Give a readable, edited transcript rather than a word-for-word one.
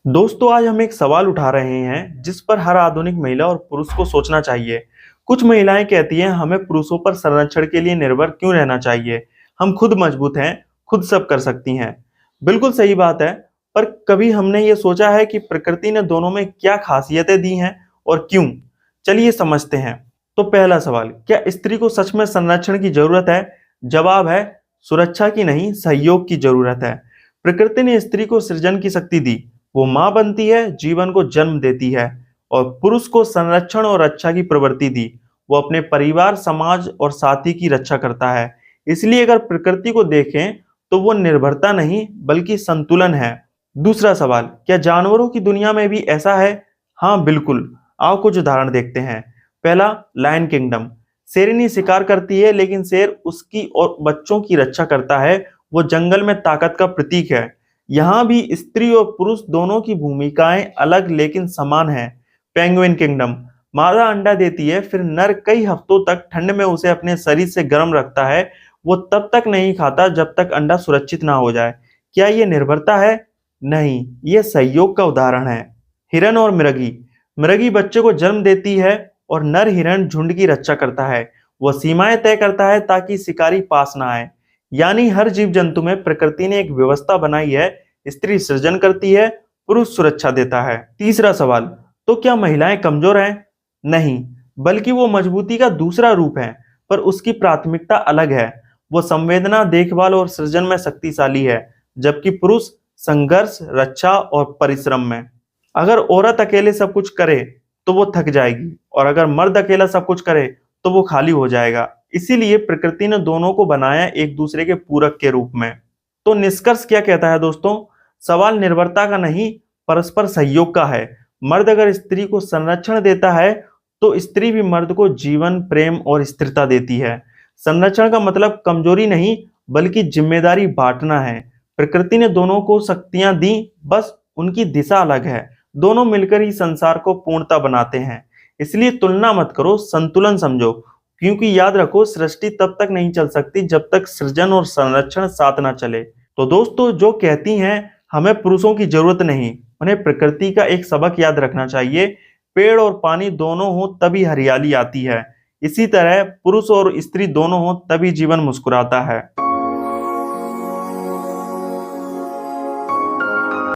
दोस्तों आज हम एक सवाल उठा रहे हैं जिस पर हर आधुनिक महिला और पुरुष को सोचना चाहिए। कुछ महिलाएं कहती हैं हमें पुरुषों पर संरक्षण के लिए निर्भर क्यों रहना चाहिए, हम खुद मजबूत हैं, खुद सब कर सकती हैं। बिल्कुल सही बात है, पर कभी हमने ये सोचा है कि प्रकृति ने दोनों में क्या खासियतें दी हैं और क्यों? चलिए समझते हैं। तो पहला सवाल, क्या स्त्री को सच में संरक्षण की जरूरत है? जवाब है सुरक्षा की नहीं, सहयोग की जरूरत है। प्रकृति ने स्त्री को सृजन की शक्ति दी, वो मां बनती है, जीवन को जन्म देती है। और पुरुष को संरक्षण और रक्षा की प्रवृत्ति दी, वो अपने परिवार, समाज और साथी की रक्षा करता है। इसलिए अगर प्रकृति को देखें तो वो निर्भरता नहीं बल्कि संतुलन है। दूसरा सवाल, क्या जानवरों की दुनिया में भी ऐसा है? हाँ बिल्कुल, आओ कुछ उदाहरण देखते हैं। पहला, लायन किंगडम। शेरनी शिकार करती है लेकिन शेर उसकी और बच्चों की रक्षा करता है, वो जंगल में ताकत का प्रतीक है। यहाँ भी स्त्री और पुरुष दोनों की भूमिकाएं अलग लेकिन समान हैं। Penguin kingdom. मादा अंडा देती है, फिर नर कई हफ्तों तक ठंड में उसे अपने शरीर से गर्म रखता है। वो तब तक नहीं खाता जब तक अंडा सुरक्षित ना हो जाए। क्या ये निर्भरता है? नहीं, ये सहयोग का उदाहरण है। हिरन और मृगी। मृगी बच्चे को जन्म देती है और नर हिरन झुंड की रक्षा करता है। वह सीमाएं तय करता है ताकि शिकारी पास ना आए। यानी हर जीव जंतु में प्रकृति ने एक व्यवस्था बनाई है। स्त्री सृजन करती है, पुरुष सुरक्षा देता है। तीसरा सवाल, तो क्या महिलाएं कमजोर हैं? नहीं, बल्कि वो मजबूती का दूसरा रूप है, पर उसकी प्राथमिकता अलग है। वो संवेदना, देखभाल और सृजन में शक्तिशाली है, जबकि पुरुष संघर्ष, रक्षा और परिश्रम में। अगर औरत अकेले सब कुछ करे तो वो थक जाएगी, और अगर मर्द अकेला सब कुछ करे तो वो खाली हो जाएगा। इसीलिए प्रकृति ने दोनों को बनाया एक दूसरे के पूरक के रूप में। तो निष्कर्ष क्या कहता है दोस्तों? सवाल निर्भरता का नहीं, परस्पर सहयोग का है। मर्द अगर स्त्री को संरक्षण देता है तो स्त्री भी मर्द को जीवन, प्रेम और स्थिरता देती है। संरक्षण का मतलब कमजोरी नहीं बल्कि जिम्मेदारी बांटना है। प्रकृति ने दोनों को शक्तियां दी, बस उनकी दिशा अलग है। दोनों मिलकर ही संसार को पूर्णता बनाते हैं। इसलिए तुलना मत करो, संतुलन समझो। क्योंकि याद रखो, सृष्टि तब तक नहीं चल सकती जब तक सृजन और संरक्षण साथ ना चले। तो दोस्तों, जो कहती हैं हमें पुरुषों की जरूरत नहीं, उन्हें प्रकृति का एक सबक याद रखना चाहिए। पेड़ और पानी दोनों हो तभी हरियाली आती है। इसी तरह पुरुष और स्त्री दोनों हो तभी जीवन मुस्कुराता है।